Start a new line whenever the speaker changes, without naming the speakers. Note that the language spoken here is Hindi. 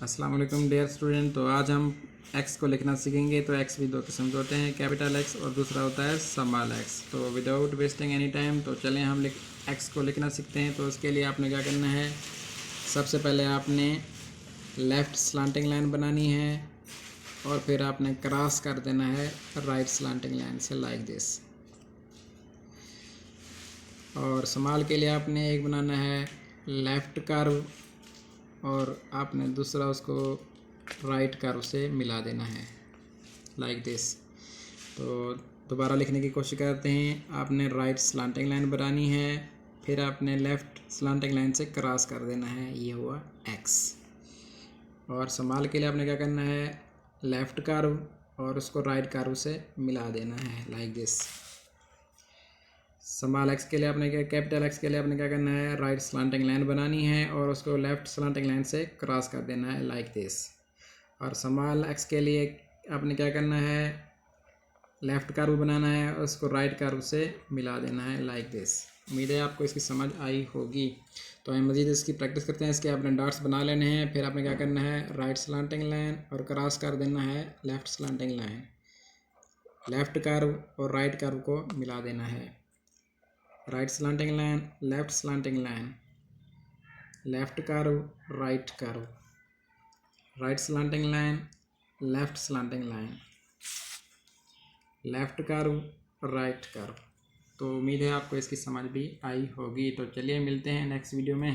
अस्सलाम वालेकुम डियर स्टूडेंट। तो आज हम एक्स को लिखना सीखेंगे। तो एक्स भी दो किस्म के होते हैं, कैपिटल एक्स और दूसरा होता है स्मॉल एक्स। तो विदाउट वेस्टिंग एनी टाइम तो चलें हम एक्स को लिखना सीखते हैं। तो उसके लिए आपने क्या करना है, सबसे पहले आपने लेफ़्ट स्लांटिंग लाइन बनानी है और फिर आपने क्रॉस कर देना है राइट स्लांटिंग लाइन से लाइक दिस। और स्मॉल के लिए आपने एक बनाना है लेफ़्ट कर्व और आपने दूसरा उसको राइट कर्व से मिला देना है लाइक दिस। तो दोबारा लिखने की कोशिश करते हैं। आपने राइट स्लांटिंग लाइन बनानी है, फिर आपने लेफ़्ट स्लांटिंग लाइन से क्रॉस कर देना है, ये हुआ एक्स। और स्मॉल के लिए आपने क्या करना है, लेफ़्ट कर्व और उसको राइट कर्व से मिला देना है लाइक दिस। स्मॉल एक्स के लिए आपने कैपिटल एक्स के लिए आपने क्या करना है, राइट स्लांटिंग लाइन बनानी है और उसको लेफ़्ट स्लांटिंग लाइन से क्रॉस कर देना है लाइक दिस। और स्मॉल एक्स के लिए आपने क्या करना है, लेफ़्ट कर्व बनाना है और उसको राइट कर्व से मिला देना है लाइक दिस। उम्मीद है आपको इसकी समझ आई होगी। तो हम मज़ीद इसकी प्रैक्टिस करते हैं। इसके आपने डॉट्स बना लेने हैं, फिर आपने क्या करना है, राइट स्लांटिंग लाइन और क्रॉस कर देना है left slanting line, left curve और राइट कर्व को मिला देना है। Right slanting line, left slanting line, left curve, right curve, right slanting line, left slanting line, left curve, right curve. तो उम्मीद है आपको इसकी समझ भी आई होगी। तो चलिए मिलते हैं नेक्स्ट वीडियो में।